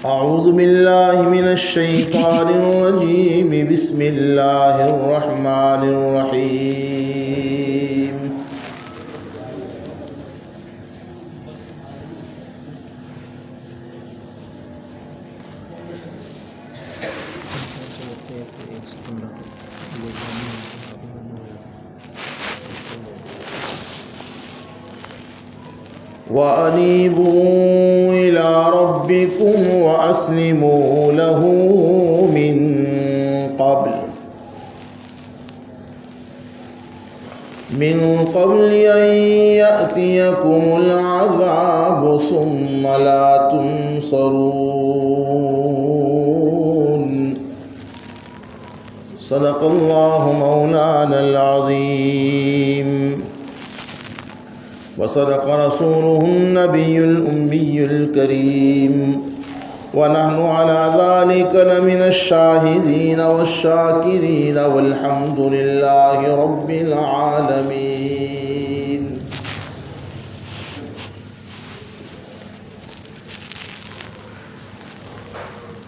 أعوذ بالله من الشيطان الرجيم بسم الله الرحمن الرحيم وأنيبوا إلى ربكم وأسلموا له من قبل أن يأتيكم العذاب ثم لا تنصرون صدق الله مولانا العظيم وصدق رسوله النبي الأمي الكريم ونحن على ذلك لمن الشاهدين والشاكرين والحمد لله رب العالمين.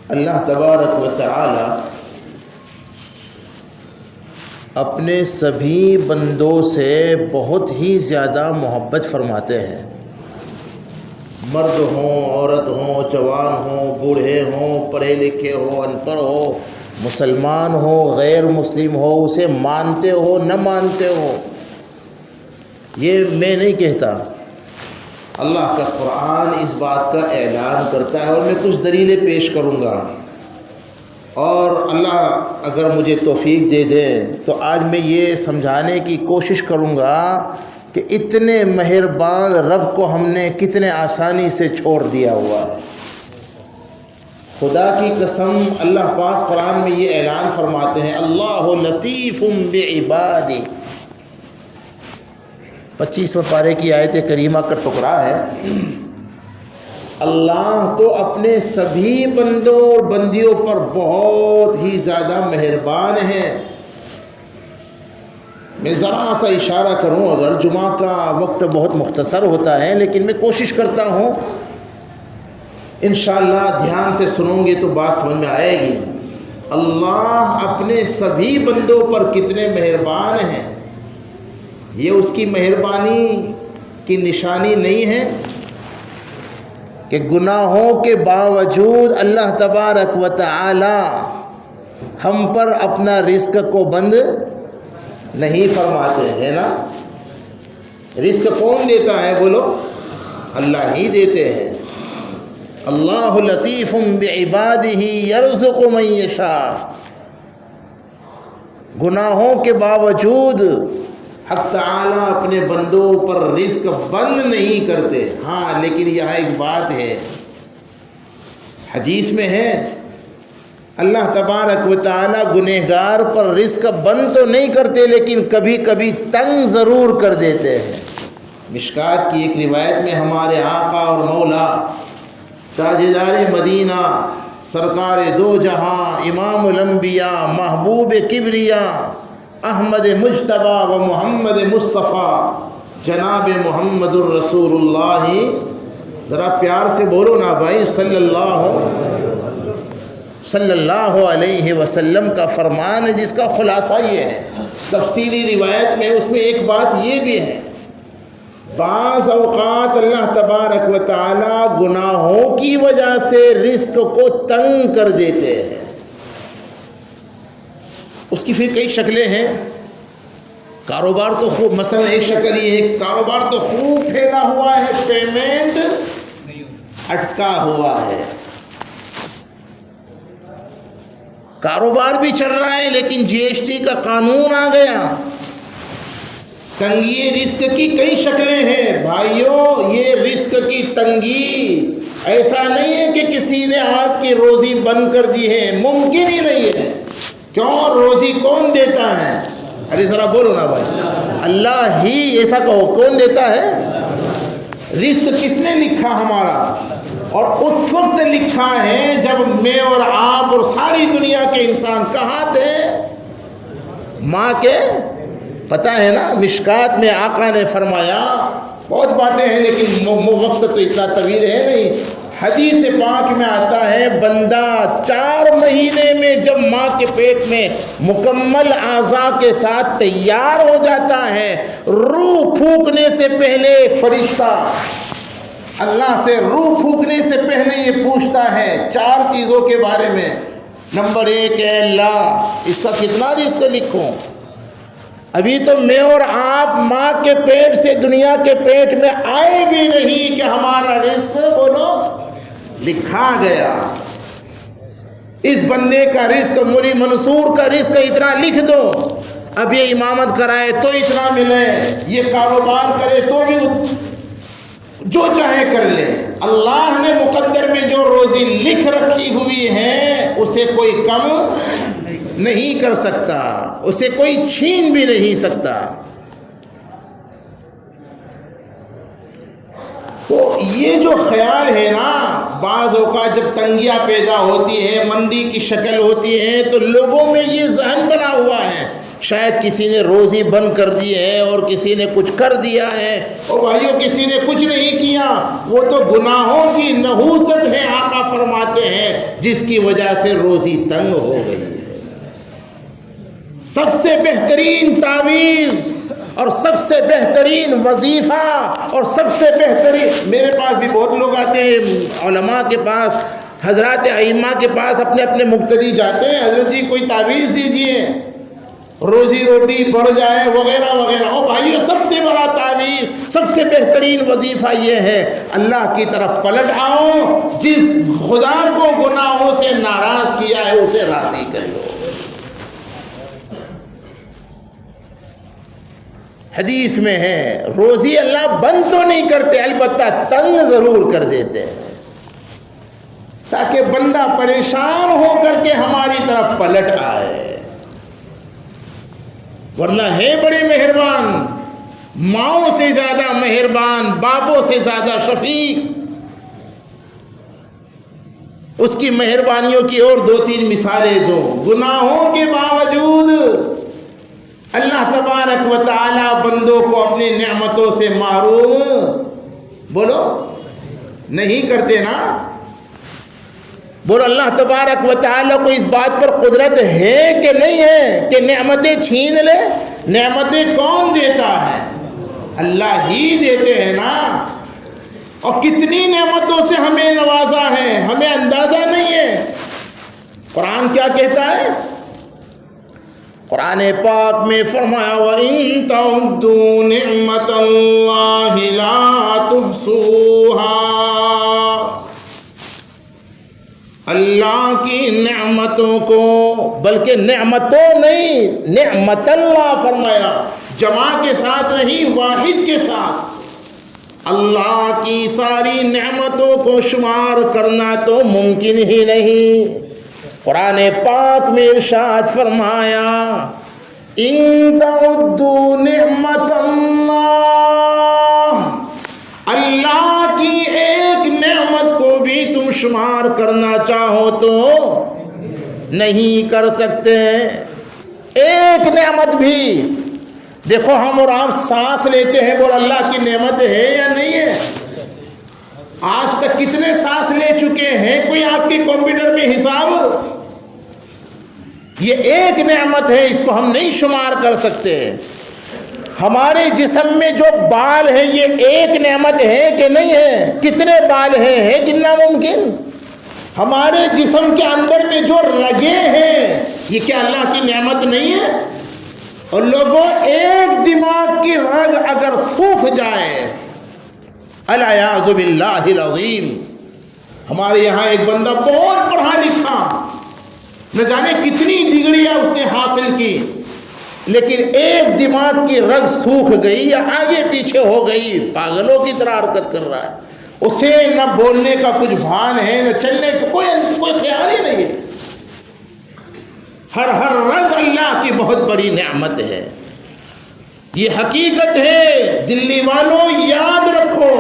اللہ تبارک و تعالی اپنے سبھی بندوں سے بہت ہی زیادہ محبت فرماتے ہیں. مرد ہوں، عورت ہوں، جوان ہوں، بوڑھے ہوں، پڑھے لکھے ہوں، ان پڑھ ہو، مسلمان ہو، غیر مسلم ہو، اسے مانتے ہو نہ مانتے ہو، یہ میں نہیں کہتا. اللہ کا قرآن اس بات کا اعلان کرتا ہے اور میں کچھ دلیلیں پیش کروں گا، اور اللہ اگر مجھے توفیق دے دیں تو آج میں یہ سمجھانے کی کوشش کروں گا کہ اتنے مہربان رب کو ہم نے کتنے آسانی سے چھوڑ دیا ہوا ہے. خدا کی قسم اللہ پاک قرآن میں یہ اعلان فرماتے ہیں اللہ لطیف بعبادہ. 25ویں پارے کی آیت کریمہ کا ٹکڑا ہے. اللہ تو اپنے سبھی بندوں اور بندیوں پر بہت ہی زیادہ مہربان ہیں. میں ذرا سا اشارہ کروں، اگر جمعہ کا وقت بہت مختصر ہوتا ہے لیکن میں کوشش کرتا ہوں انشاءاللہ دھیان سے سنوں گے تو بات سمجھ میں آئے گی. اللہ اپنے سبھی بندوں پر کتنے مہربان ہیں. یہ اس کی مہربانی کی نشانی نہیں ہے کہ گناہوں کے باوجود اللہ تبارک و تعالی ہم پر اپنا رزق کو بند نہیں فرماتے ہیں نا. رزق کون دیتا ہے بولو؟ اللہ ہی دیتے ہیں. اللہ لطیف بعبادہ یرزق من یشاء. گناہوں کے باوجود حق تعالیٰ اپنے بندوں پر رزق بند نہیں کرتے. ہاں لیکن یہاں ایک بات ہے، حدیث میں ہے اللہ تبارک و تعالیٰ گنہگار پر رزق بند تو نہیں کرتے لیکن کبھی کبھی تنگ ضرور کر دیتے ہیں. مشکات کی ایک روایت میں ہمارے آقا اور مولا تاجدار مدینہ سرکار دو جہاں امام الانبیاء محبوب کبریاء احمد مجتبیٰ و محمد مصطفیٰ جناب محمد الرسول اللہ، ذرا پیار سے بولو نا بھائی، صلی اللہ علیہ وسلم کا فرمان ہے جس کا خلاصہ یہ ہے. تفصیلی روایت میں اس میں ایک بات یہ بھی ہے، بعض اوقات اللہ تبارک و تعالی گناہوں کی وجہ سے رزق کو تنگ کر دیتے ہیں. اس کی پھر کئی شکلیں ہیں. کاروبار تو خوب، مثلا ایک شکل یہ ہے کاروبار تو خوب پھیلا ہوا ہے، پیمنٹ اٹکا ہوا ہے. کاروبار بھی چل رہا ہے لیکن جی ایس ٹی کا قانون آ گیا. تنگی رزق کی کئی شکلیں ہیں بھائیوں. یہ رزق کی تنگی ایسا نہیں ہے کہ کسی نے آپ کی روزی بند کر دی ہے، ممکن ہی نہیں ہے. کیوں؟ روزی کون دیتا ہے؟ ارے ذرا بولو نا بھائی، اللہ ہی. ایسا کہو، کون دیتا ہے؟ رزق کس نے لکھا ہمارا؟ اور اس وقت لکھا ہے جب میں اور آپ اور ساری دنیا کے انسان کہاں تھے؟ ماں کے پتہ ہے نا. مشکات میں آقا نے فرمایا، بہت باتیں ہیں لیکن وقت تو اتنا طویل ہے نہیں، حدیث پاک میں آتا ہے بندہ 4 مہینے میں جب ماں کے پیٹ میں مکمل اعضاء کے ساتھ تیار ہو جاتا ہے، روح پھونکنے سے پہلے ایک فرشتہ اللہ سے روح پھونکنے سے پہلے یہ پوچھتا ہے 4 چیزوں کے بارے میں۔ نمبر 1 ہے اللہ اس کا کتنا رزق لکھوں؟ ابھی تو میں اور آپ ماں کے پیٹ سے دنیا کے پیٹ میں آئے بھی نہیں کہ ہمارا رزق بولو لکھا گیا۔ اس بندے کا رزق، مولی منصور کا رزق اتنا لکھ دو، اب یہ امامت کرائے تو اتنا ملے، یہ کاروبار کرے تو بھی جو چاہے کر لے۔ اللہ نے مقدر میں جو روزی لکھ رکھی ہوئی ہے اسے کوئی کم نہیں کر سکتا، اسے کوئی چھین بھی نہیں سکتا۔ تو یہ جو خیال ہے نا، بعض اوقات جب تنگیاں پیدا ہوتی ہیں، مندی کی شکل ہوتی ہے، تو لوگوں میں یہ ذہن بنا ہوا ہے شاید کسی نے روزی بند کر دی ہے اور کسی نے کچھ کر دیا ہے۔ اور بھائیوں کسی نے کچھ نہیں کیا، وہ تو گناہوں کی نحوست ہے، آقا فرماتے ہیں، جس کی وجہ سے روزی تنگ ہو گئی ہے۔ سب سے بہترین تعویذ اور سب سے بہترین وظیفہ اور سب سے بہترین، میرے پاس بھی بہت لوگ آتے ہیں علماء کے پاس، حضرات ائمہ کے پاس، اپنے اپنے مقتدی جاتے ہیں، حضرت جی کوئی تعویذ دیجئے روزی روٹی بڑھ جائے وغیرہ وغیرہ۔ او بھائیو سب سے بڑا تعویذ، سب سے بہترین وظیفہ یہ ہے اللہ کی طرف پلٹ آؤ، جس خدا کو گناہوں سے ناراض کیا ہے اسے راضی کر لو۔ حدیث میں ہے روزی اللہ بند تو نہیں کرتے، البتہ تنگ ضرور کر دیتے ہیں، تاکہ بندہ پریشان ہو کر کے ہماری طرف پلٹ آئے۔ ورنہ ہے بڑے مہربان، ماؤں سے زیادہ مہربان، باپوں سے زیادہ شفیق۔ اس کی مہربانیوں کی اور 2-3 مثالیں دو۔ گناہوں کے باوجود اللہ تبارک و تعالی بندوں کو اپنی نعمتوں سے محروم بولو نہیں کرتے نا۔ بولو اللہ تبارک و تعالی کو اس بات پر قدرت ہے کہ نہیں ہے کہ نعمتیں چھین لے؟ نعمتیں کون دیتا ہے؟ اللہ ہی دیتے ہیں نا۔ اور کتنی نعمتوں سے ہمیں نوازا ہے، ہمیں اندازہ نہیں ہے۔ قرآن کیا کہتا ہے؟ قرآن پاک میں فرمایا وَإِن تَعُدُّوا نِعْمَةَ اللَّهِ لَا تُحْصُوهَا۔ اللہ کی نعمتوں کو، بلکہ نعمتوں نہیں، نعمت اللہ فرمایا، جمع کے ساتھ نہیں، واحد کے ساتھ۔ اللہ کی ساری نعمتوں کو شمار کرنا تو ممکن ہی نہیں۔ قرآن پاک میں ارشاد فرمایا ان تعدوا نعمت اللہ، اللہ کی ایک نعمت کو بھی تم شمار کرنا چاہو تو نہیں کر سکتے۔ ایک نعمت بھی دیکھو، ہم اور آپ سانس لیتے ہیں، وہ اللہ کی نعمت ہے یا نہیں ہے؟ آج تک کتنے سانس لے چکے ہیں؟ کوئی آپ کی کمپیوٹر میں حساب؟ یہ ایک نعمت ہے، اس کو ہم نہیں شمار کر سکتے۔ ہمارے جسم میں جو بال ہیں یہ ایک نعمت ہے کہ نہیں ہے؟ کتنے بال ہیں؟ ہے گننا ممکن؟ ہمارے جسم کے اندر میں جو رگیں ہیں یہ کیا اللہ کی نعمت نہیں ہے؟ اور لوگوں ایک دماغ کی رگ اگر سوکھ جائے، العیاذ باللہ العظیم۔ ہمارے یہاں ایک بندہ بہت پڑھا لکھا، نہ جانے کتنی ڈگریاں اس نے حاصل کی، لیکن ایک دماغ کی رگ سوکھ گئی یا آگے پیچھے ہو گئی، پاگلوں کی طرح حرکت کر رہا ہے، اسے نہ بولنے کا کچھ بھان ہے، نہ چلنے کا کوئی خیال ہی نہیں ہے۔ ہر رگ اللہ کی بہت بڑی نعمت ہے، یہ حقیقت ہے۔ دلی والوں یاد رکھو،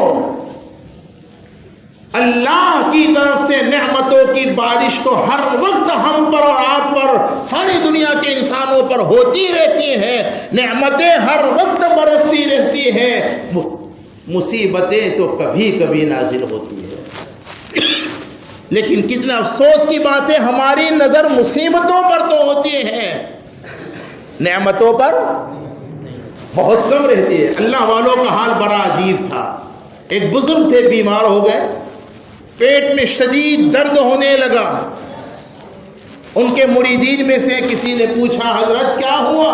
اللہ کی طرف سے نعمتوں کی بارش تو ہر وقت ہم پر اور آپ پر، ساری دنیا کے انسانوں پر ہوتی رہتی ہیں، نعمتیں ہر وقت برستی رہتی ہیں، مصیبتیں تو کبھی کبھی نازل ہوتی ہیں۔ لیکن کتنا افسوس کی بات ہے، ہماری نظر مصیبتوں پر تو ہوتی ہے، نعمتوں پر بہت کم رہتی ہے۔ اللہ والوں کا حال بڑا عجیب تھا۔ ایک بزرگ تھے، بیمار ہو گئے، پیٹ میں شدید درد ہونے لگا۔ ان کے مریدین میں سے کسی نے پوچھا حضرت کیا ہوا؟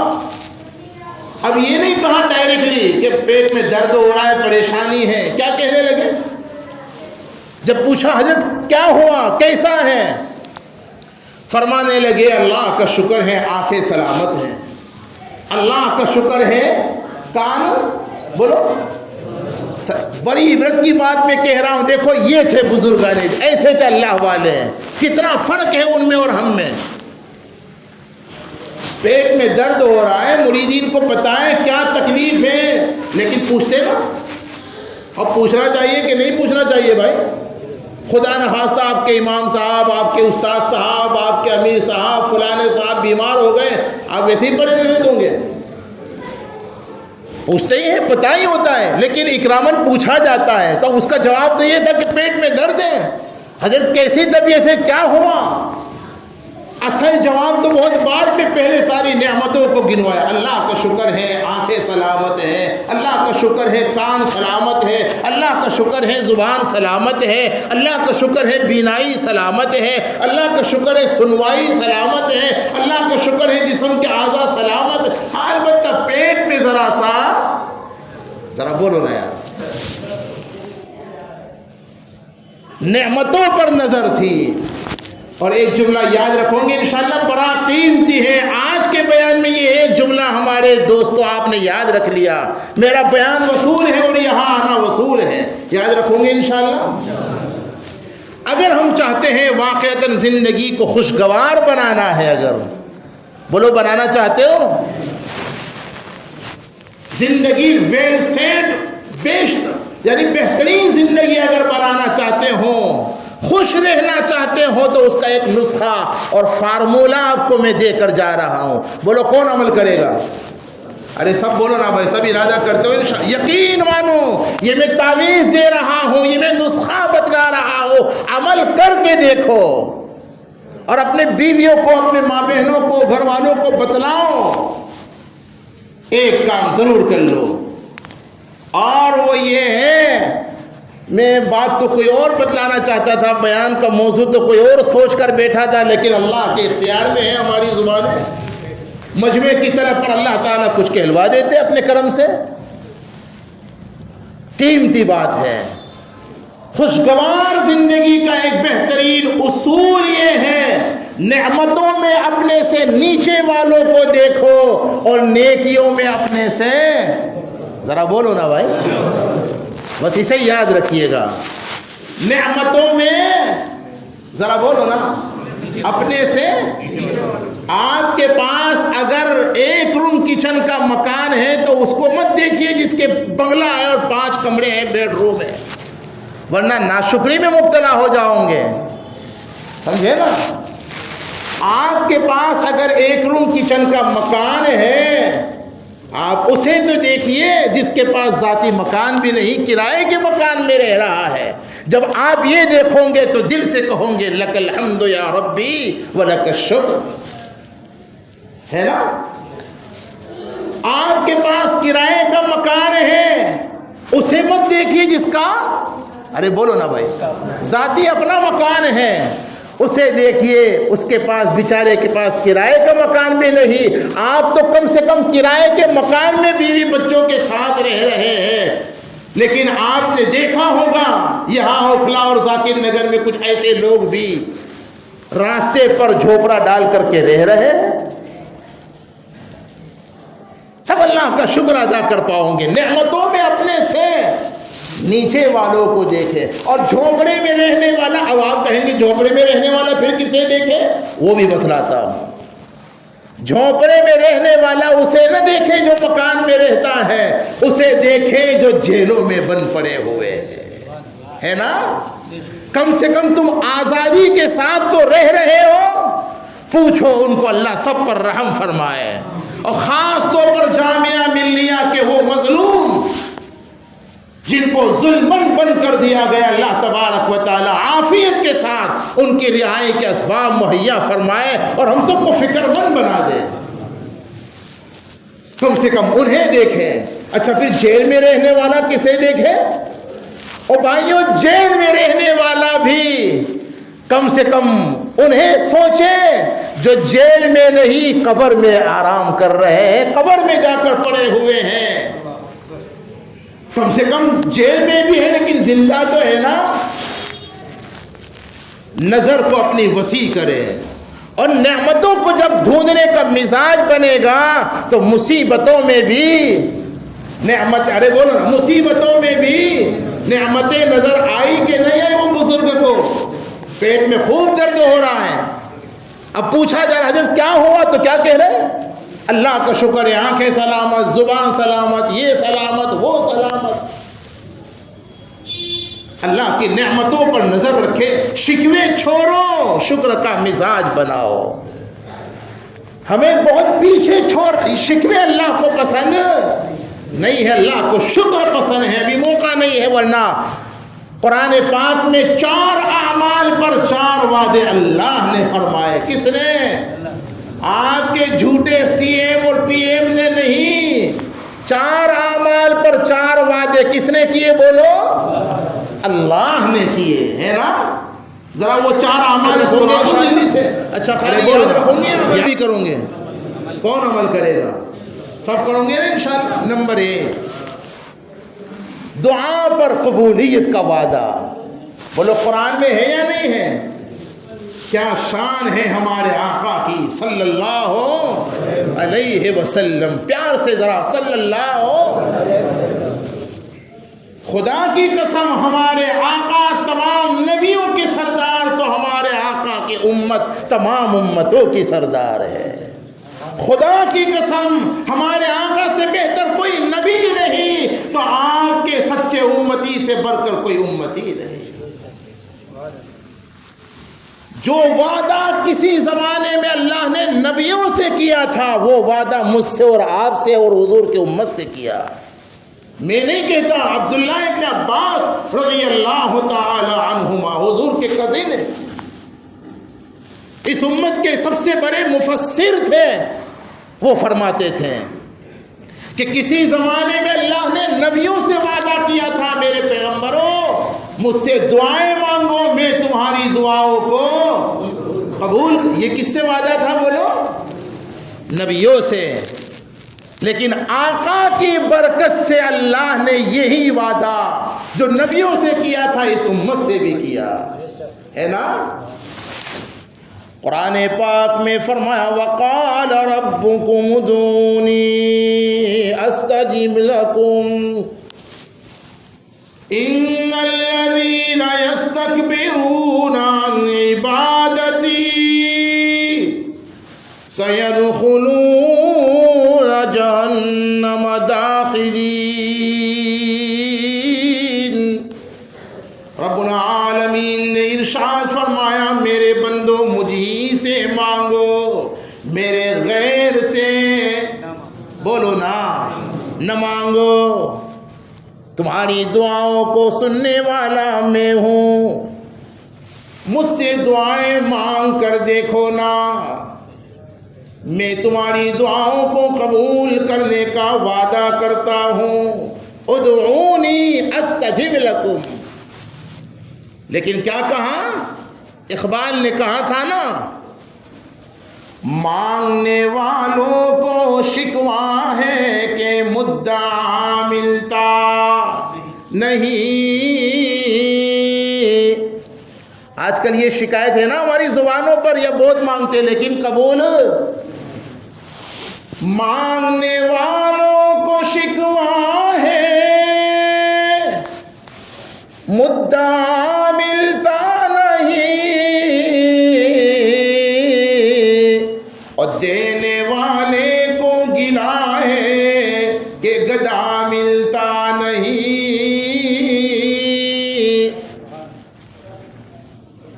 اب یہ نہیں کہا ڈائریکٹلی کہ پیٹ میں درد ہو رہا ہے، پریشانی ہے، کیا کہنے لگے؟ جب پوچھا حضرت کیا ہوا، کیسا ہے، فرمانے لگے اللہ کا شکر ہے آنکھیں سلامت ہیں، اللہ کا شکر ہے کان، بولو، بڑی عبرت کی بات میں کہہ رہا ہوں، دیکھو یہ تھے بزرگان، ایسے تھے اللہ والے ہیں، کتنا فرق ہے ان میں اور ہم میں۔ پیٹ میں درد ہو رہا ہے، مریدین کو پتہ ہے کیا تکلیف ہے، لیکن پوچھتے نا، اور پوچھنا چاہیے کہ نہیں پوچھنا چاہیے بھائی؟ خدا نخواستہ آپ کے امام صاحب، آپ کے استاد صاحب، آپ کے امیر صاحب، فلانے صاحب بیمار ہو گئے، آپ ویسے ہی پریشان ہوں گے؟ پوچھتے ہی ہیں، پتہ ہی ہوتا ہے، لیکن اکراماً پوچھا جاتا ہے۔ تو اس کا جواب تو یہ تھا کہ پیٹ میں درد ہے۔ حضرت کیسی طبیعت ہے، کیا ہوا؟ اصل جواب تو بہت بعد میں، پہلے ساری نعمتوں کو گنوایا۔ اللہ کا شکر ہے آنکھیں سلامت ہیں، اللہ کا شکر ہے کان سلامت ہے، اللہ کا شکر ہے زبان سلامت ہے، اللہ کا شکر ہے بینائی سلامت ہے، اللہ کا شکر ہے سنوائی سلامت ہے، اللہ کا شکر ہے جسم کے اعضاء سلامت ہے۔ البتہ پیٹ میں ذرا بولو نا یار، نعمتوں پر نظر تھی۔ اور ایک جملہ یاد رکھو گے انشاءاللہ، بڑا قیمتی ہے۔ آج کے بیان میں یہ ایک جملہ ہمارے دوستو آپ نے یاد رکھ لیا، میرا بیان وصول ہے اور یہاں آنا وصول ہے، یاد رکھو گے انشاءاللہ۔ اگر ہم چاہتے ہیں واقعتاً زندگی کو خوشگوار بنانا ہے، اگر بولو بنانا چاہتے ہو، زندگی ویل سیٹ بیسٹ، یعنی بہترین زندگی اگر بنانا چاہتے ہو، خوش رہنا چاہتے ہو، تو اس کا ایک نسخہ اور فارمولہ آپ کو میں دے کر جا رہا ہوں۔ بولو کون عمل کرے گا؟ ارے سب بولو نا بھائی، سب ارادہ کرتے ہو انشاءاللہ، یقین مانو، یہ میں تعویذ دے رہا ہوں، یہ میں نسخہ بتلا رہا ہوں، عمل کر کے دیکھو اور اپنے بیویوں کو، اپنے ماں بہنوں کو، گھر والوں کو بتلاؤ۔ ایک کام ضرور کر لو، اور وہ یہ ہے، میں بات تو کوئی اور بتلانا چاہتا تھا، بیان کا موضوع تو کوئی اور سوچ کر بیٹھا تھا، لیکن اللہ کے اختیار میں ہے ہماری زبانیں، مجمع کی طرف پر اللہ تعالیٰ کچھ کہلوا دیتے اپنے کرم سے۔ قیمتی بات ہے۔ خوشگوار زندگی کا ایک بہترین اصول یہ ہے، نعمتوں میں اپنے سے نیچے والوں کو دیکھو اور نیکیوں میں اپنے سے، ذرا بولو نا بھائی، بس اسے یاد رکھیے گا، نعمتوں میں ذرا بولو نا اپنے سے۔ آپ کے پاس اگر ایک روم کچن کا مکان ہے تو اس کو مت دیکھیے جس کے بنگلہ ہے اور 5 کمرے ہیں، بیڈ روم ہے، ورنہ ناشکری میں مبتلا ہو جاؤں گے، سمجھے نا؟ آپ کے پاس اگر ایک روم کچن کا مکان ہے، آپ اسے تو دیکھیے جس کے پاس ذاتی مکان بھی نہیں، کرائے کے مکان میں رہ رہا ہے۔ جب آپ یہ دیکھو گے تو دل سے کہوں گے لک الحمد یا ربی ولک الشکر، ہے نا؟ آپ کے پاس کرائے کا مکان ہے، اسے مت دیکھیے جس کا، ارے بولو نا بھائی، ذاتی اپنا مکان ہے، اسے دیکھیے اس کے پاس، بیچارے کے پاس کرائے کا مکان بھی نہیں، آپ تو کم سے کم کرائے کے مکان میں بیوی بچوں کے ساتھ رہ رہے ہیں، لیکن آپ نے دیکھا ہوگا یہاں اوکھلا اور ذاکر نگر میں کچھ ایسے لوگ بھی راستے پر جھوپڑا ڈال کر کے رہ رہے ہیں۔ تب اللہ کا شکر ادا کر پاؤں گے، نعمتوں میں اپنے سے نیچے والوں کو دیکھے۔ اور جھونپڑے میں رہنے والا، اب آپ کہیں گے جھونپڑے میں رہنے والا پھر کسے دیکھے؟ وہ بھی بتلاتا ہوں۔ جھونپڑے میں رہنے والا اسے نہ دیکھے جو مکان میں رہتا ہے، اسے دیکھے جو جیلوں میں بند پڑے ہوئے ہے نا؟ کم سے کم تم آزادی کے ساتھ تو رہ رہے ہو، پوچھو ان کو، اللہ سب پر رحم فرمائے، اور خاص طور پر جامعہ ملیہ کے وہ مظلوم جن کو ظلمن بند کر دیا گیا، اللہ تبارک و تعالی عافیت کے ساتھ ان کی رہائی کے اسباب مہیا فرمائے اور ہم سب کو فکر مند بنا دے. کم سے کم انہیں دیکھیں. اچھا پھر جیل میں رہنے والا کسے دیکھے؟ اور بھائیوں جیل میں رہنے والا بھی کم سے کم انہیں سوچیں جو جیل میں نہیں قبر میں آرام کر رہے ہیں، قبر میں جا کر پڑے ہوئے ہیں. کم سے کم جیل میں بھی ہے لیکن زندہ تو ہے نا. نظر کو اپنی وسیع کرے اور نعمتوں کو جب ڈھونڈنے کا مزاج بنے گا تو مصیبتوں میں بھی نعمت، ارے بولو نا، مصیبتوں میں بھی نعمتیں نظر آئی کہ نہیں آئی؟ وہ بزرگ کو پیٹ میں خوب درد ہو رہا ہے. اب پوچھا جا رہا حضرت کیا ہوا تو کیا کہہ رہے ہیں؟ اللہ کا شکر ہے، آنکھیں سلامت، زبان سلامت، یہ سلامت، وہ سلامت. اللہ کی نعمتوں پر نظر رکھے، شکوے چھوڑو، شکر کا مزاج بناؤ. ہمیں بہت پیچھے چھوڑ، شکوے اللہ کو پسند نہیں ہے، اللہ کو شکر پسند ہے. ابھی موقع نہیں ہے، ورنہ قرآن پاک میں 4 اعمال پر 4 وعدے اللہ نے فرمائے. کس نے؟ آپ کے جھوٹے سی ایم اور پی ایم نے نہیں. 4 اعمال پر 4 وعدے کس نے کیے؟ بولو. اللہ نے کیے ہیں نا. ذرا وہ 4 اعمال ہوں گے جلدی سے. اچھا خالی یاد رکھوں گے، عمل بھی کروں گے. کون عمل کرے گا؟ سب کروں گے نا انشاءاللہ. نمبر 1 دعا پر قبولیت کا وعدہ. بولو قرآن میں ہے یا نہیں ہے؟ کیا شان ہے ہمارے آقا کی صلی اللہ علیہ وسلم. پیار سے ذرا صلی اللہ. خدا کی قسم ہمارے آقا تمام نبیوں کے سردار تو ہمارے آقا کی امت تمام امتوں کی سردار ہے. خدا کی قسم ہمارے آقا سے بہتر کوئی نبی نہیں تو آپ کے سچے امتی سے بڑھ کر کوئی امتی نہیں. جو وعدہ کسی زمانے میں اللہ نے نبیوں سے کیا تھا وہ وعدہ مجھ سے اور آپ سے اور حضور کی امت سے کیا. میں نہیں کہتا، عبداللہ ابن عباس رضی اللہ تعالی عنہما حضور کے کزن ہیں، اس امت کے سب سے بڑے مفسر تھے. وہ فرماتے تھے کہ کسی زمانے میں اللہ نے نبیوں سے وعدہ کیا تھا، میرے پیغمبروں مجھ سے دعائیں مانگو میں تمہاری دعاؤں کو قبول. یہ کس سے وعدہ تھا؟ بولو. نبیوں سے. لیکن آقا کی برکت سے اللہ نے یہی وعدہ جو نبیوں سے کیا تھا اس امت سے بھی کیا ہے نا. قرآن پاک میں فرمایا وقال ربکم ادعونی استجب لکم ان الذین یستکبرون عن عبادتی سیدخلون جہنم داخلین. رب العالمین نے ارشاد فرمایا میرے بندو مجھی سے مانگو، میرے غیر سے بولو نا نہ مانگو. تمہاری دعاؤں کو سننے والا میں ہوں، مجھ سے دعائیں مانگ کر دیکھو نا، میں تمہاری دعاؤں کو قبول کرنے کا وعدہ کرتا ہوں. ادعونی استجب لکم. لیکن کیا کہا؟ اقبال نے کہا تھا نا مانگنے والوں کو شکوہ ہے کہ مدعا ملتا نہیں. آج کل یہ شکایت ہے نا ہماری زبانوں پر، یا بہت مانگتے لیکن قبول. مانگنے والوں کو شکوہ ہے مدعا ملتا نہیں، اور دینے والے کو گلا ہے کہ گدا ملتا نہیں.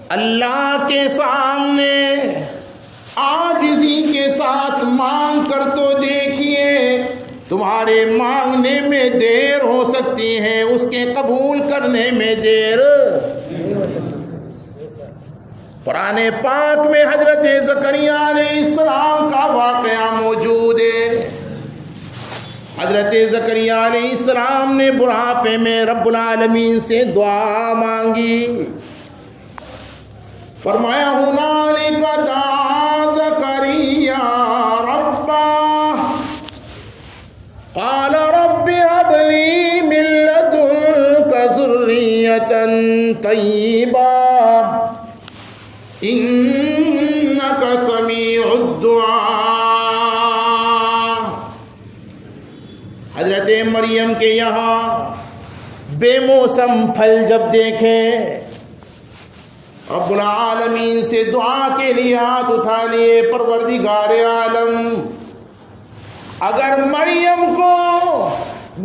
اللہ کے سامنے عاجزی کے ساتھ مانگ کر تو دیکھیے تمہارے مانگنے میں دیر ہو سکتی ہے، اس کے قبول کرنے میں دیر۔ قرآن پاک میں حضرت زکریا علیہ السلام کا واقعہ موجود ہے۔ حضرت زکریا علیہ السلام نے بڑھاپے میں رب العالمین سے دعا مانگی، فرمایا ہنالک دعا زکریا ربہ قال رب هب لي من لدنك ذرية طيبة إنك سميع الدعاء۔ حضرت مریم کے یہاں بے موسم پھل جب دیکھے، رب العالمین سے دعا کے لیے ہاتھ اٹھا لیے، پروردگار عالم اگر مریم کو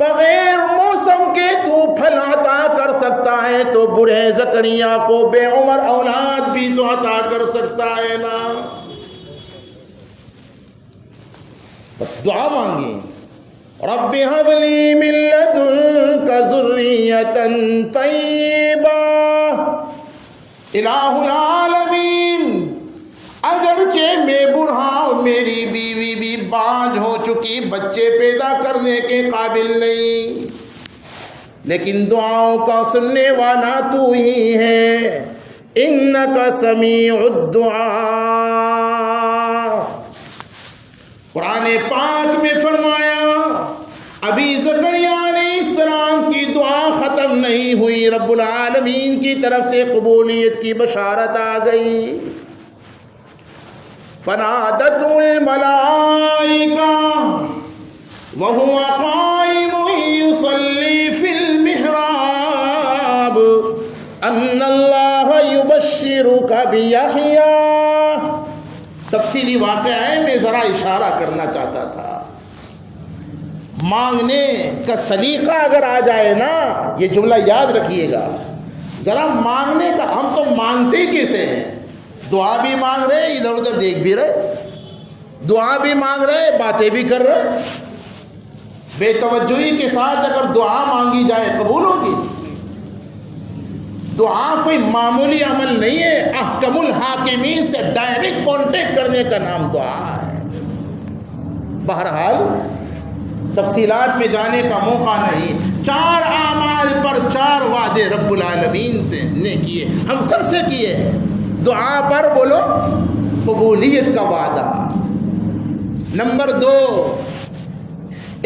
بغیر موسم کے تو پھل عطا کر سکتا ہے تو بوڑھے زکریا کو بے عمر اولاد بھی تو عطا کر سکتا ہے نا۔ بس دعا مانگی، رب هب لي من لدنك ذرية طيبة۔ الہ العالمین اگرچہ میں بوڑھا ہوں، میری بیوی بھی بانجھ ہو چکی، بچے پیدا کرنے کے قابل نہیں، لیکن دعاؤں کا سننے والا تو ہی ہے، انک سمیع الدعاء۔ قرآن پاک میں فرمایا ابھی زکریا علیہ السلام کی دعا ختم نہیں ہوئی، رب العالمین کی طرف سے قبولیت کی بشارت آ گئی۔ فنادته الملائکہ وهو قائم يصلي في المحراب ان اللہ یبشرک بیحییٰ۔ تفصیلی واقعہ ہے، میں ذرا اشارہ کرنا چاہتا تھا۔ مانگنے کا سلیقہ اگر آ جائے نا، یہ جملہ یاد رکھیے گا ذرا، مانگنے کا ہم تو مانگتے کیسے ہیں؟ دعا بھی مانگ رہے، ادھر ادھر دیکھ بھی رہے، دعا بھی مانگ رہے، باتیں بھی کر رہے، بے توجہی کے ساتھ اگر دعا مانگی جائے قبول ہوگی؟ دعا کوئی معمولی عمل نہیں ہے، احکم الحاکمین سے ڈائریکٹ کانٹیکٹ کرنے کا نام دعا ہے۔ بہرحال تفصیلات میں جانے کا موقع نہیں، 4 اعمال پر 4 وعدے رب العالمین سے نے کیے، ہم سب سے کیے ہیں۔ دعا پر بولو قبولیت کا وعدہ، نمبر 2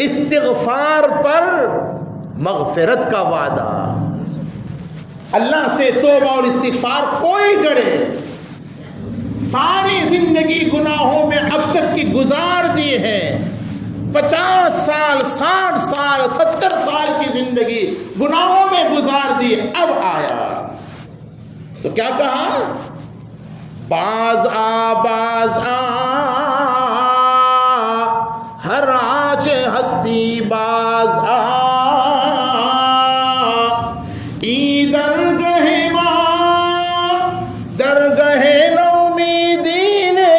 استغفار پر مغفرت کا وعدہ۔ اللہ سے توبہ اور استغفار کوئی کرے، ساری زندگی گناہوں میں اب تک کی گزار دی ہے، 50 سال 60 سال 70 سال کی زندگی گناہوں میں گزار دی، اب آیا تو کیا کہا؟ باز آ ہر آنچ ہستی باز آ، ای درگہ ماں درگہ نومیدی نیست،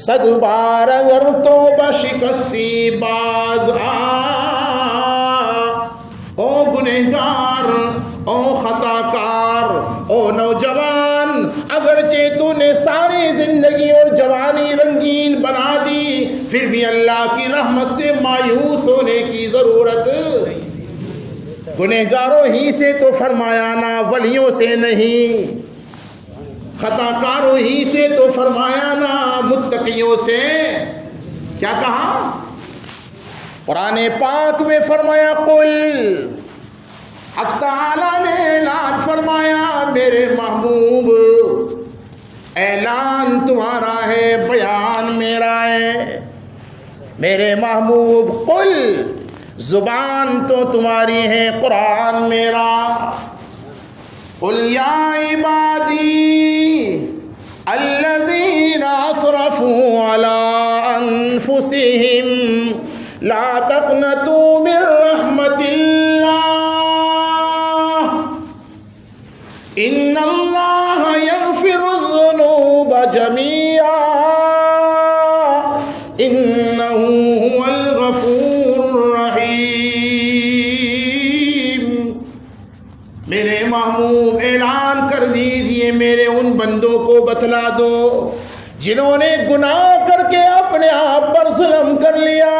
صد بار اگر تو بشکستی باز آ۔ او گنہگار، او خطا کار، او نوجوان، اگرچہ تو نے ساری زندگی اور جوانی رنگین بنا دی، پھر بھی اللہ کی رحمت سے مایوس ہونے کی ضرورت۔ گنہگاروں ہی سے تو فرمایا نا، ولیوں سے نہیں، خطا کاروں ہی سے تو فرمایا نا، متقیوں سے۔ کیا کہا؟ قرآن پاک میں فرمایا قل، حق تعالیٰ نے اعلان فرمایا میرے محبوب، اعلان تمہارا ہے، بیان میرا ہے میرے محبوب، قل زبان تو تمہاری ہے، قرآن میرا۔ قل یا عبادی الذین اسرفوا علی انفسہم لا تقنطوا من رحمت اللہ ان اللہ یغفر الذنوب جميعا غفور رحیم۔ میرے محبوب اعلان کر دیجئے، میرے ان بندوں کو بتلا دو جنہوں نے گناہ کر کے اپنے آپ پر ظلم کر لیا،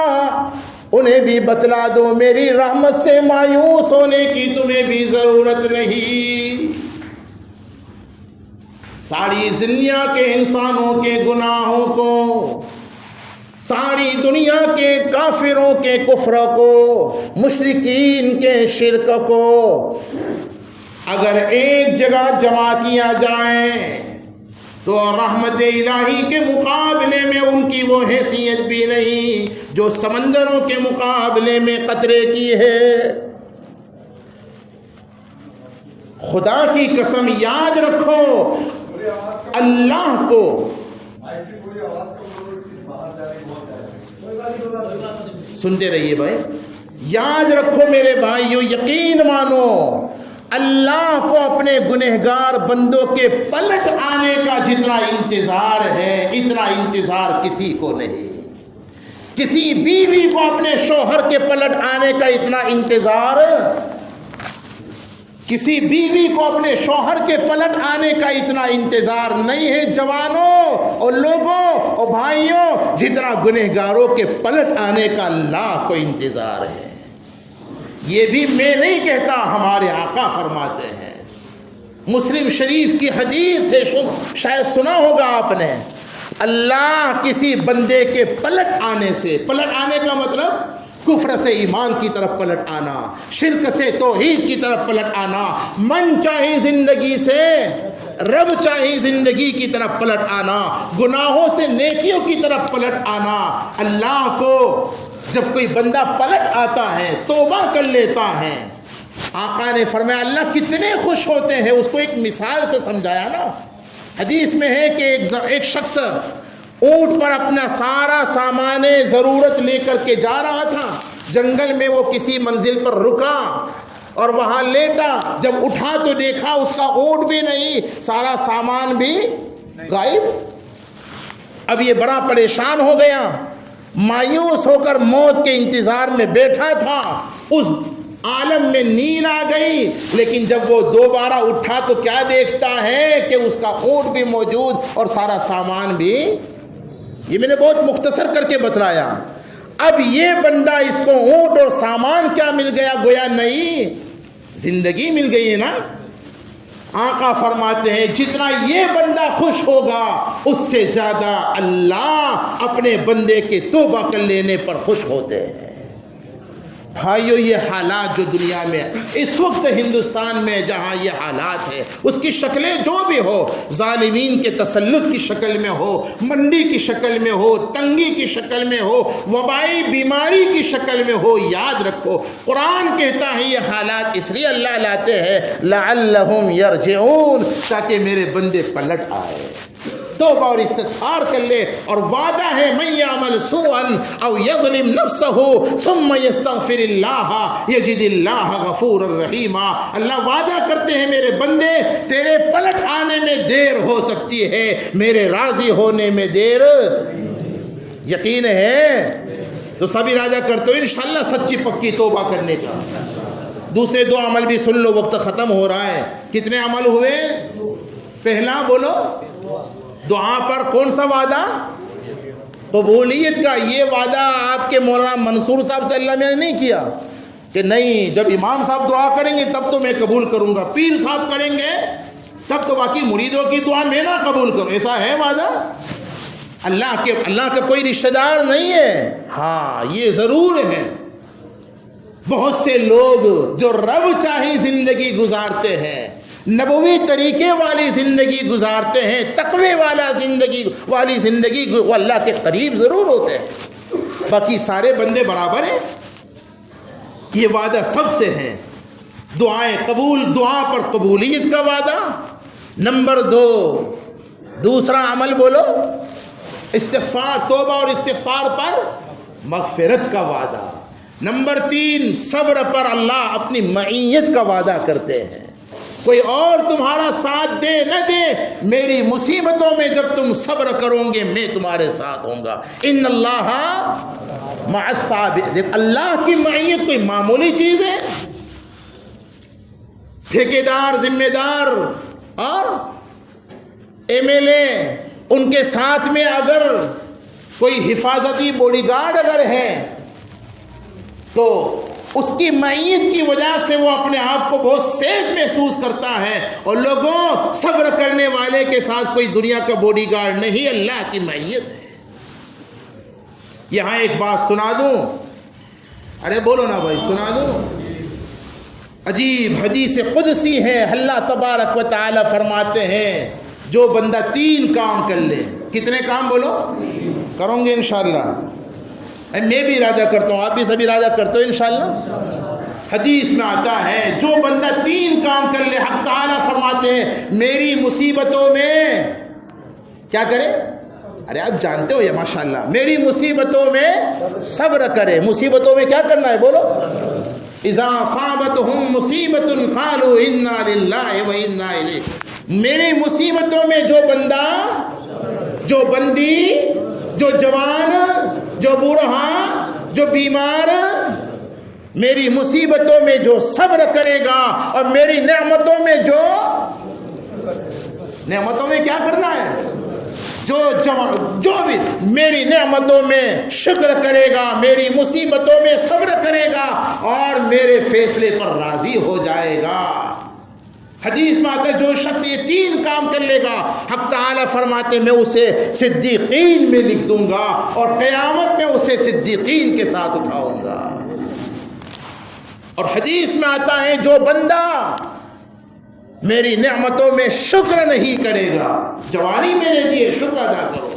انہیں بھی بتلا دو میری رحمت سے مایوس ہونے کی تمہیں بھی ضرورت نہیں۔ ساری دنیا کے انسانوں کے گناہوں کو، ساری دنیا کے کافروں کے کفر کو، مشرکین کے شرک کو اگر ایک جگہ جمع کیا جائے تو رحمت الہی کے مقابلے میں ان کی وہ حیثیت بھی نہیں جو سمندروں کے مقابلے میں قطرے کی ہے۔ خدا کی قسم یاد رکھو، اللہ کو سنتے رہیے بھائی، یاد رکھو میرے بھائیو، یقین مانو، اللہ کو اپنے گنہگار بندوں کے پلٹ آنے کا جتنا انتظار ہے اتنا انتظار کسی کو نہیں۔ کسی بیوی کو اپنے شوہر کے پلٹ آنے کا اتنا انتظار، کسی بیوی کو اپنے شوہر کے پلٹ آنے کا اتنا انتظار نہیں ہے جوانوں اور لوگوں اور بھائیوں جتنا گنہگاروں کے پلٹ آنے کا اللہ کو انتظار ہے۔ یہ بھی میں نہیں کہتا، ہمارے آقا فرماتے ہیں، مسلم شریف کی حدیث ہے، شاید سنا ہوگا آپ نے، اللہ کسی بندے کے پلٹ آنے سے، پلٹ آنے کا مطلب کفر سے ایمان کی طرف پلٹ آنا، شرک سے توحید کی طرف پلٹ آنا، من چاہے زندگی سے رب چاہے زندگی کی طرف پلٹ آنا، گناہوں سے نیکیوں کی طرف پلٹ آنا۔ اللہ کو جب کوئی بندہ پلٹ آتا ہے، توبہ کر لیتا ہے، آقا نے فرمایا اللہ کتنے خوش ہوتے ہیں۔ اس کو ایک مثال سے سمجھایا نا، حدیث میں ہے کہ ایک شخص اونٹ پر اپنا سارا سامان ضرورت لے کر کے جا رہا تھا، جنگل میں وہ کسی منزل پر رکا اور وہاں لیٹا، جب اٹھا تو دیکھا اس کا اونٹ بھی نہیں، سارا سامان بھی غائب۔ اب یہ بڑا پریشان ہو گیا، مایوس ہو کر موت کے انتظار میں بیٹھا تھا، اس عالم میں نیند آ گئی، لیکن جب وہ دوبارہ اٹھا تو کیا دیکھتا ہے کہ اس کا اونٹ بھی موجود اور سارا سامان بھی۔ یہ میں نے بہت مختصر کر کے بتلایا۔ اب یہ بندہ، اس کو اونٹ اور سامان کیا مل گیا؟ گویا نہیں، زندگی مل گئی ہے نا۔ آقا فرماتے ہیں جتنا یہ بندہ خوش ہوگا اس سے زیادہ اللہ اپنے بندے کے توبہ کر لینے پر خوش ہوتے ہیں۔ بھائیو، یہ حالات جو دنیا میں اس وقت ہندوستان میں جہاں یہ حالات ہے، اس کی شکلیں جو بھی ہو، ظالمین کے تسلط کی شکل میں ہو، منڈی کی شکل میں ہو، تنگی کی شکل میں ہو، وبائی بیماری کی شکل میں ہو، یاد رکھو قرآن کہتا ہے یہ حالات اس لیے اللہ لاتے ہیں لعلہم یرجعون، تاکہ میرے بندے پلٹ آئے، توبہ اور استغفار کر لے۔ اور وعدہ ہے من یعمل سوءا او یظلم نفسہ ثم یستغفر اللہ یجد اللہ غفورا رحیما۔ اللہ وعدہ کرتے ہیں میرے بندے تیرے پلٹ آنے میں دیر ہو سکتی ہے، میرے راضی ہونے میں دیر۔ یقین ہے تو سب ارادہ کرتے ہو انشاءاللہ سچی پکی توبہ کرنے کا۔ دوسرے دو عمل بھی سن لو، وقت ختم ہو رہا ہے۔ کتنے عمل ہوئے؟ پہلا بولو، دعا پر کون سا وعدہ؟ قبولیت کا۔ یہ وعدہ آپ کے مولانا منصور صاحب سے اللہ نے نہیں کیا کہ نہیں جب امام صاحب دعا کریں گے تب تو میں قبول کروں گا، پیر صاحب کریں گے تب تو باقی مریدوں کی دعا میں نہ قبول کروں، ایسا ہے وعدہ؟ اللہ کا کوئی رشتہ دار نہیں ہے۔ ہاں یہ ضرور ہے، بہت سے لوگ جو رب چاہی زندگی گزارتے ہیں، نبوی طریقے والی زندگی گزارتے ہیں، تقوی والی زندگی وہ اللہ کے قریب ضرور ہوتے ہیں، باقی سارے بندے برابر ہیں۔ یہ وعدہ سب سے ہے، دعائیں قبول، دعا پر قبولیت کا وعدہ۔ نمبر 2 دوسرا عمل بولو، استغفار، توبہ اور استغفار پر مغفرت کا وعدہ۔ نمبر 3 صبر پر اللہ اپنی معیت کا وعدہ کرتے ہیں۔ کوئی اور تمہارا ساتھ دے نہ دے، میری مصیبتوں میں جب تم صبر کرو گے میں تمہارے ساتھ ہوں گا۔ ان اللہ مع الصابرین۔ اللہ کی معیت کوئی معمولی چیز ہے؟ ٹھیکیدار، ذمہ دار اور ایم ایل اے، ان کے ساتھ میں اگر کوئی حفاظتی باڈی گارڈ اگر ہے تو اس کی معیت کی وجہ سے وہ اپنے آپ کو بہت سیف محسوس کرتا ہے۔ اور لوگوں، صبر کرنے والے کے ساتھ کوئی دنیا کا باڈی گارڈ نہیں، اللہ کی معیت ہے۔ یہاں ایک بات سنا دوں، ارے بولو نا بھائی، سنا دوں۔ عجیب حدیث قدسی ہے، اللہ تبارک و تعالی فرماتے ہیں جو بندہ 3 کام کر لے۔ کتنے کام بولو؟ کروں گے انشاءاللہ، میں بھی ارادہ کرتا ہوں، آپ بھی سبھی ارادہ کرتے ہو انشاءاللہ۔ حدیث میں آتا ہے جو بندہ 3 کام کر لے، حق تعالیٰ فرماتے ہیں میری مصیبتوں میں کیا کرے؟ ارے آپ جانتے ہو یہ ماشاءاللہ، میری مصیبتوں میں صبر کرے۔ مصیبتوں میں کیا کرنا ہے بولو؟ اذا اصابتهم مصیبۃ قالوا انا للہ و انا الیہ۔ میری مصیبتوں میں جو بندہ، جو بندی، جو جوان، جو بوڑھا، جو بیمار، میری مصیبتوں میں جو صبر کرے گا اور میری نعمتوں میں نعمتوں میں کیا کرنا ہے؟ جو بھی میری نعمتوں میں شکر کرے گا، میری مصیبتوں میں صبر کرے گا اور میرے فیصلے پر راضی ہو جائے گا۔ حدیث میں آتا ہے جو شخص یہ 3 کام کر لے گا، حق تعالیٰ فرماتے میں اسے صدیقین میں لکھ دوں گا اور قیامت میں اسے صدیقین کے ساتھ اٹھاؤں گا۔ اور حدیث میں آتا ہے جو بندہ میری نعمتوں میں شکر نہیں کرے گا، جوانی میرے دیے شکر ادا کرو،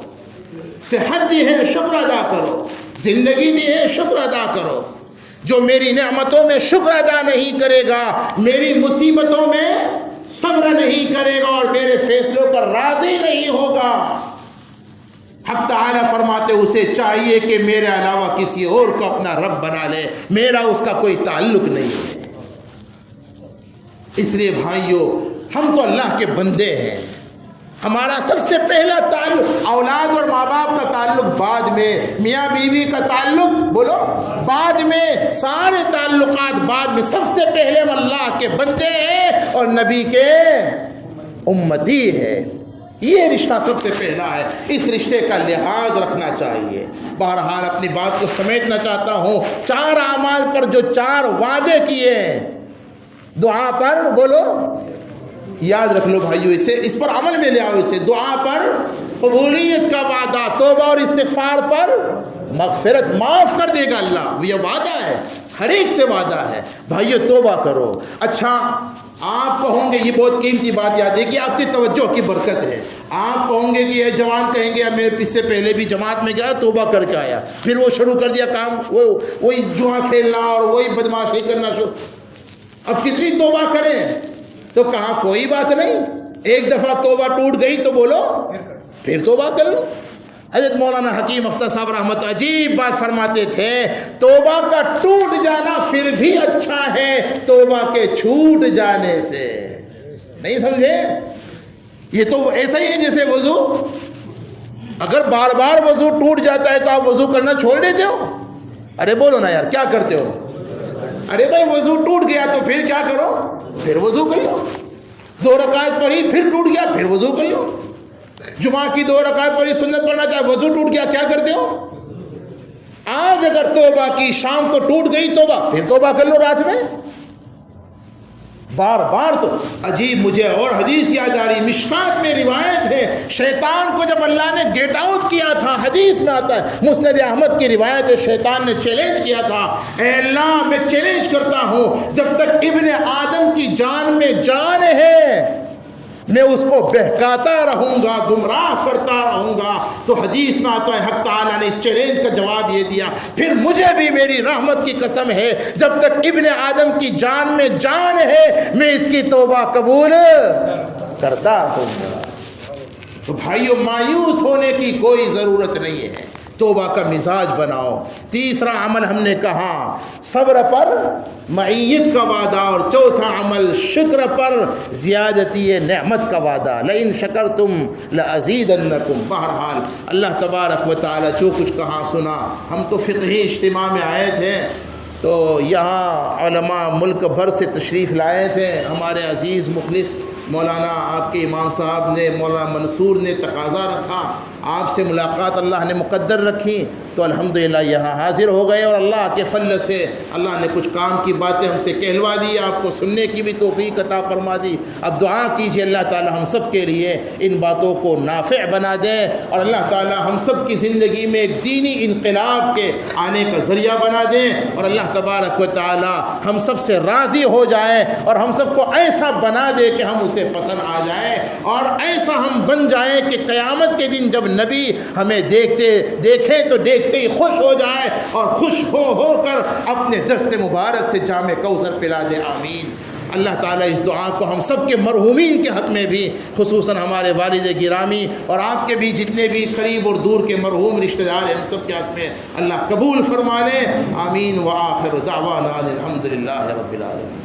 صحت دی ہے شکر ادا کرو، زندگی دی ہے شکر ادا کرو، جو میری نعمتوں میں شکر ادا نہیں کرے گا، میری مصیبتوں میں صبر نہیں کرے گا اور میرے فیصلوں پر راضی نہیں ہوگا، حق تعالیٰ فرماتے اسے چاہیے کہ میرے علاوہ کسی اور کو اپنا رب بنا لے، میرا اس کا کوئی تعلق نہیں ہے۔ اس لیے بھائیوں، ہم تو اللہ کے بندے ہیں، ہمارا سب سے پہلا تعلق اولاد اور ماں باپ کا تعلق بعد میں، میاں بیوی کا تعلق بولو بعد میں، سارے تعلقات بعد میں، سب سے پہلے ہم اللہ کے بندے ہیں اور نبی کے امتی ہے۔ یہ رشتہ سب سے پہلا ہے، اس رشتے کا لحاظ رکھنا چاہیے۔ بہرحال اپنی بات کو سمیٹنا چاہتا ہوں، 4 اعمال پر جو 4 وعدے کیے ہیں، دعا پر بولو، یاد رکھ لو بھائیو، اسے اس پر عمل میں لے آؤ، اسے دعا پر قبولیت کا وعدہ، توبہ اور استغفار پر مغفرت، معاف کر دے گا اللہ، یہ وعدہ ہے، ہر ایک سے وعدہ ہے۔ بھائیو توبہ کرو۔ اچھا آپ کہوں گے، یہ بہت قیمتی بات یاد ہے کہ آپ کی توجہ کی برکت ہے، آپ کہوں گے کہ یہ جوان کہیں گے میں اس سے پہلے بھی جماعت میں گیا توبہ کر کے آیا، پھر وہ شروع کر دیا کام، وہی جوا کھیلنا اور وہی بدماشی کرنا شروع، اب کتنی توبہ کریں؟ تو کہا کوئی بات نہیں، ایک دفعہ توبہ ٹوٹ گئی تو بولو پھر توبہ کر لو۔ حضرت مولانا حکیم اختر صاحب رحمت عجیب بات فرماتے تھے، توبہ کا ٹوٹ جانا پھر بھی اچھا ہے توبہ کے چھوٹ جانے سے۔ نہیں سمجھے؟ یہ تو ایسا ہی ہے جیسے وضو، اگر بار بار وضو ٹوٹ جاتا ہے تو آپ وضو کرنا چھوڑ دیتے ہو؟ ارے بولو نا یار، کیا کرتے ہو؟ ارے بھائی وضو ٹوٹ گیا تو پھر کیا کرو؟ پھر وضو کر لو۔ 2 رکعت پڑھی پھر ٹوٹ گیا پھر وضو کر لو۔ جمعہ کی 2 رکعت پڑھی سنت پڑھنا چاہے، وضو ٹوٹ گیا کیا کرتے ہو؟ آج اگر توبہ کی، شام کو ٹوٹ گئی توبہ، پھر توبہ کر لو رات میں۔ بار بار تو عجیب، مجھے اور حدیث یاد آ رہی، مشکات میں روایت ہے، شیطان کو جب اللہ نے گیٹ آؤٹ کیا تھا، حدیث میں آتا ہے، مسند احمد کی روایت ہے، شیطان نے چیلنج کیا تھا، اے اللہ میں چیلنج کرتا ہوں جب تک ابن آدم کی جان میں جان ہے میں اس کو بہکاتا رہوں گا، گمراہ کرتا رہوں گا۔ تو حدیث میں آتا ہے حق تعالیٰ نے اس چیلنج کا جواب یہ دیا، پھر مجھے بھی میری رحمت کی قسم ہے جب تک ابن آدم کی جان میں جان ہے میں اس کی توبہ قبول کرتا ہوں گا۔ تو بھائیو مایوس ہونے کی کوئی ضرورت نہیں ہے، توبہ کا مزاج بناؤ۔ تیسرا عمل ہم نے کہا صبر پر معیت کا وعدہ، اور چوتھا عمل شکر پر زیادتی نعمت کا وعدہ، لئن شکرتم لازیدنکم۔ بہرحال اللہ تبارک و تعالی جو کچھ کہا سنا، ہم تو فقہی اجتماع میں آئے تھے، تو یہاں علماء ملک بھر سے تشریف لائے تھے۔ ہمارے عزیز مخلص مولانا آپ کے امام صاحب نے، مولانا منصور نے تقاضا رکھا، آپ سے ملاقات اللہ نے مقدر رکھی، تو الحمدللہ یہاں حاضر ہو گئے، اور اللہ کے فضل سے اللہ نے کچھ کام کی باتیں ہم سے کہلوا دی، آپ کو سننے کی بھی توفیق عطا فرما دی۔ اب دعا کیجیے اللہ تعالی ہم سب کے لیے ان باتوں کو نافع بنا دے، اور اللہ تعالی ہم سب کی زندگی میں ایک دینی انقلاب کے آنے کا ذریعہ بنا دیں، اور اللہ تبارک و تعالی ہم سب سے راضی ہو جائے، اور ہم سب کو ایسا بنا دے کہ ہم اسے پسند آ جائے، اور ایسا ہم بن جائیں کہ قیامت کے دن جب نبی ہمیں دیکھے تو دیکھتے ہی خوش ہو جائے، اور خوش ہو کر اپنے دست مبارک سے جام کوثر پلا دے۔ آمین۔ اللہ تعالیٰ اس دعا کو ہم سب کے مرحومین کے حق میں بھی، خصوصاً ہمارے والد گرامی اور آپ کے بھی جتنے بھی قریب اور دور کے مرحوم رشتہ دار ہیں، ہم سب کے حق میں اللہ قبول فرما لے۔ آمین۔ وآخر دعوانا الحمدللہ رب العالمین۔